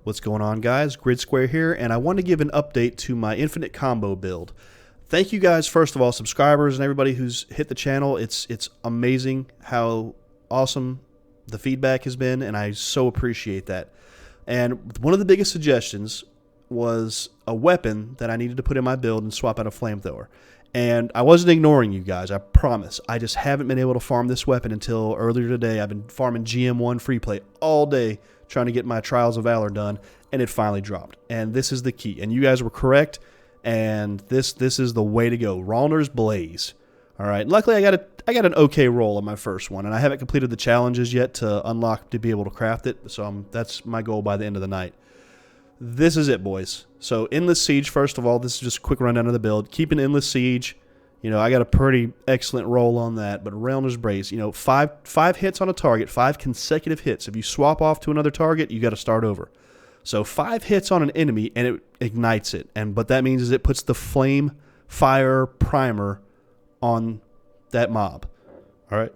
What's going on, guys? Gridsquare here, and I want to give an update to my Infinite Combo build. Thank you guys, first of all, subscribers and everybody who's hit the channel. It's amazing how awesome the feedback has been, and I so appreciate that. And one of the biggest suggestions was a weapon that I needed to put in my build and swap out a flamethrower. And I wasn't ignoring you guys, I promise. I just haven't been able to farm this weapon until earlier today. I've been farming GM1 free play all day, trying to get my Trials of Valor done, and it finally dropped. And this is the key. And you guys were correct, and this is the way to go. Rallner's Blaze. All right. Luckily, I got an okay roll on my first one, and I haven't completed the challenges yet to unlock to be able to craft it. So that's my goal by the end of the night. This is it, boys. So Endless Siege, first of all, this is just a quick rundown of the build. Keeping Endless Siege. You know, I got a pretty excellent roll on that, but Rallner's Blaze, you know, five hits on a target, 5 consecutive hits. If you swap off to another target, you got to start over. So 5 hits on an enemy, and it ignites it. And what that means is it puts the flame fire primer on that mob. All right,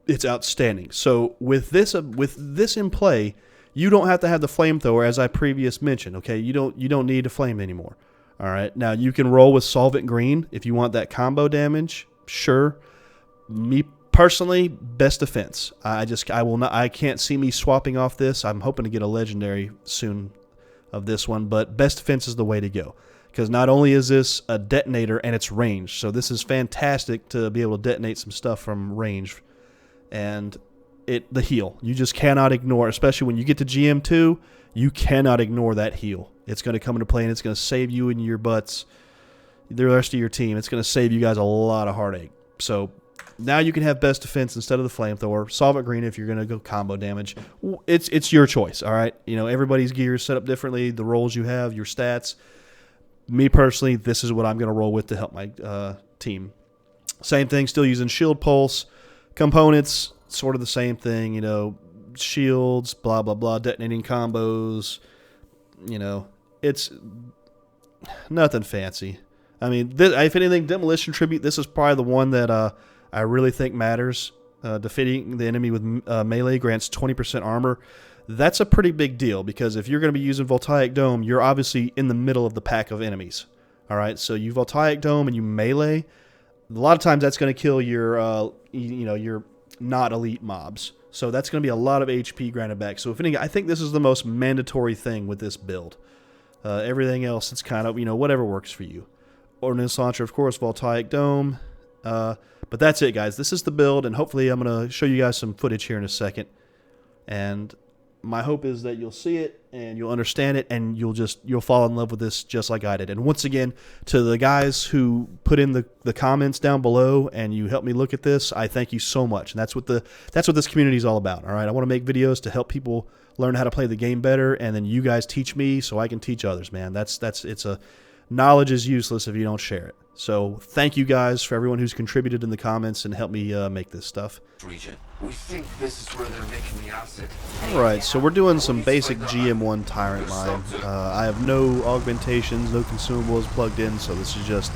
it's outstanding. So with this in play, you don't have to have the flamethrower, as I previously mentioned. Okay, you don't need a flame anymore. All right, now you can roll with Solvent Green if you want that combo damage. Sure, me personally, best defense. I can't see me swapping off this. I'm hoping to get a legendary soon of this one, but best defense is the way to go, because not only is this a detonator and it's ranged, so this is fantastic to be able to detonate some stuff from range, and the heal. You just cannot ignore, especially when you get to GM2. You cannot ignore that heal. It's going to come into play, and it's going to save you and your butts, the rest of your team. It's going to save you guys a lot of heartache. So now you can have best defense instead of the flamethrower. Solvent Green if you're going to go combo damage. It's your choice, all right? You know, everybody's gear is set up differently, the rolls you have, your stats. Me personally, this is what I'm going to roll with to help my team. Same thing, still using Shield Pulse. Components, sort of the same thing, you know, shields, blah, blah, blah, detonating combos. You know, it's nothing fancy. I mean, if anything, Demolition Tribute, this is probably the one that I really think matters. Defeating the enemy with melee grants 20% armor. That's a pretty big deal, because if you're going to be using Voltaic Dome, you're obviously in the middle of the pack of enemies. All right, so you Voltaic Dome and you melee. A lot of times that's going to kill your, your not elite mobs. So that's going to be a lot of HP granted back. So if anything, I think this is the most mandatory thing with this build. Everything else, it's kind of, whatever works for you. Ordnance Launcher, of course, Voltaic Dome. But that's it, guys. This is the build, and hopefully I'm going to show you guys some footage here in a second. And my hope is that you'll see it and you'll understand it, and you'll fall in love with this just like I did. And once again, to the guys who put in the comments down below and you helped me look at this, I thank you so much. And that's what this community is all about. All right, I want to make videos to help people learn how to play the game better, and then you guys teach me so I can teach others. Man, knowledge is useless if you don't share it. So thank you guys for everyone who's contributed in the comments and helped me make this stuff. Region. We think this is where they're making the acid. Alright, so we're doing some basic GM1 Tyrant line. I have no augmentations, no consumables plugged in, so this is just,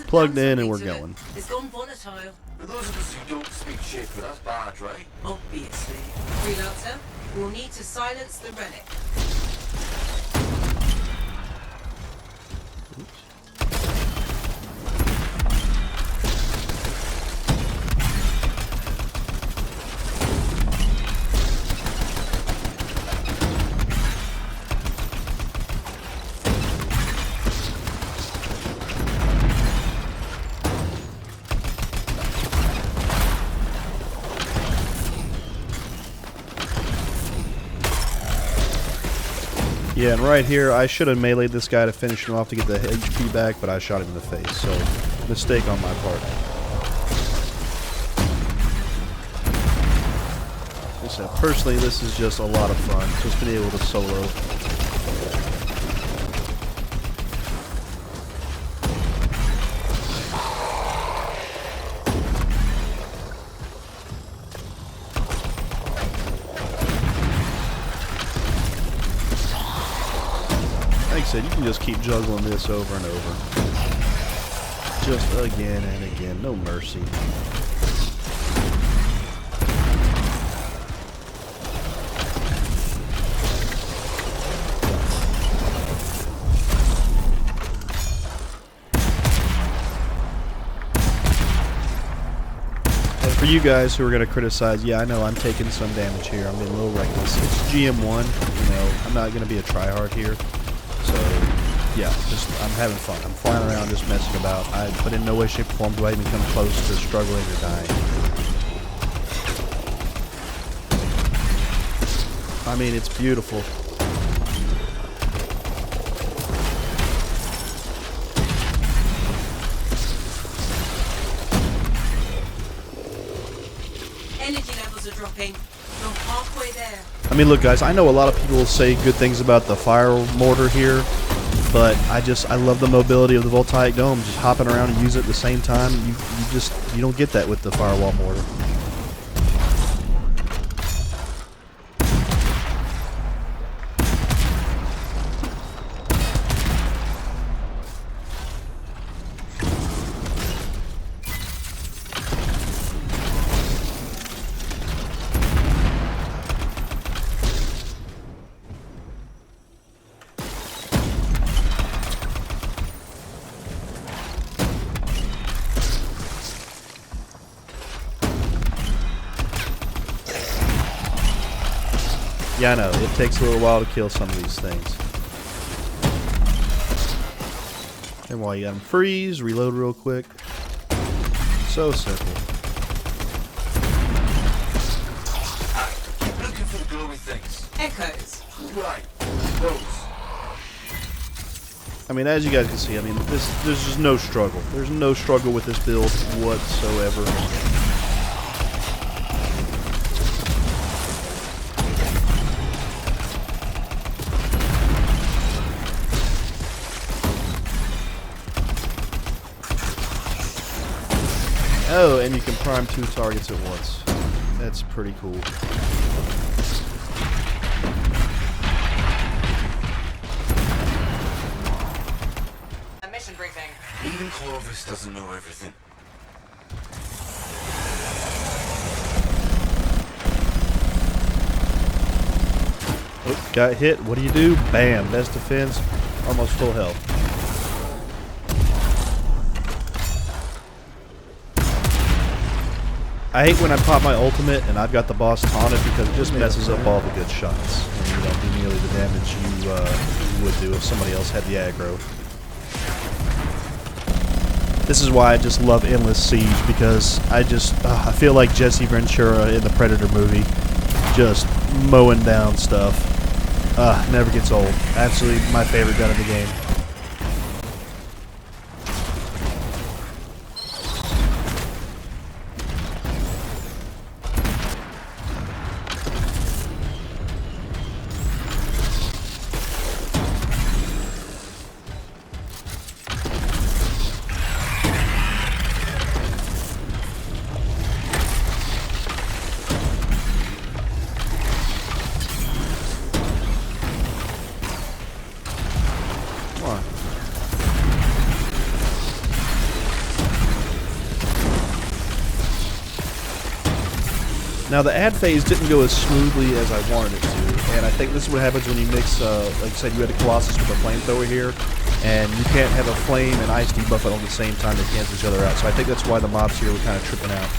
plugged in and we're going. It's gone volatile. For those of us who don't speak Shaper, that's bad, right? Obviously. Freelancer, we'll need to silence the relic. Yeah, and right here, I should have meleeed this guy to finish him off to get the HP back, but I shot him in the face, so mistake on my part. Like I said, personally, this is just a lot of fun, just being able to solo. Like I said, you can just keep juggling this over and over. Just again and again, no mercy. For you guys who are going to criticize, yeah, I know I'm taking some damage here. I'm being a little reckless. It's GM1. You know, I'm not going to be a tryhard here. So, yeah, just I'm having fun. I'm flying around just messing about. But in no way, shape, or form do I even come close to struggling or dying. I mean, it's beautiful. Energy levels are dropping. You're halfway there. I mean, look, guys, I know a lot of people say good things about the fire mortar here, but I love the mobility of the voltaic dome. Just hopping around and use it at the same time. You don't get that with the firewall mortar. Yeah, I know. It takes a little while to kill some of these things. And while you got them, freeze, reload real quick. So simple. Keep looking for the glowy things. Echoes. Right. Those. I mean, as you guys can see, I mean, there's just no struggle. There's no struggle with this build whatsoever. Oh, and you can prime 2 targets at once. That's pretty cool. A mission briefing. Even Clovis doesn't know everything. Oh, got hit. What do? Bam. Best defense. Almost full health. I hate when I pop my ultimate and I've got the boss taunted because it just messes up all the good shots. And you don't do nearly the damage you would do if somebody else had the aggro. This is why I just love Endless Siege, because I feel like Jesse Ventura in the Predator movie, just mowing down stuff. Never gets old. Absolutely my favorite gun in the game. Now the ad phase didn't go as smoothly as I wanted it to, and I think this is what happens when you mix, like I said, you had a Colossus with a flamethrower here, and you can't have a flame and ice debuff it on the same time. They cancel each other out, so I think that's why the mobs here were kind of tripping out.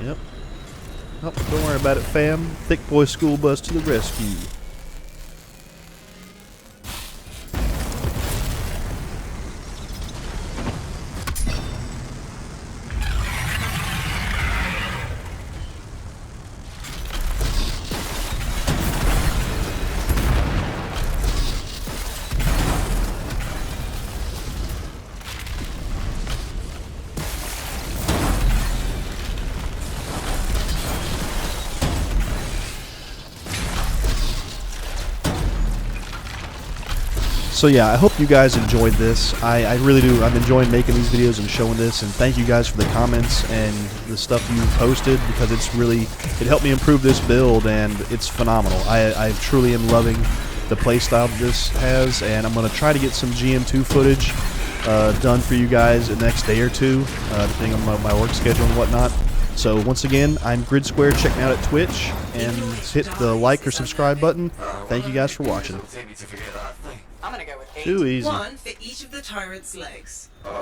Yep. Oh, don't worry about it, fam. Thick boy school bus to the rescue. So yeah, I hope you guys enjoyed this. I really do. I'm enjoying making these videos and showing this, and thank you guys for the comments and the stuff you posted, because it helped me improve this build, and it's phenomenal. I truly am loving the playstyle that this has, and I'm going to try to get some GM2 footage done for you guys the next day or two, depending on my work schedule and whatnot. So once again, I'm Gridsquare. Check me out at Twitch and hit the like or subscribe button. Thank you guys for watching. It'll take me to forget that thing. I'm gonna go with 8. Too easy. 1 for each of the tyrant's legs.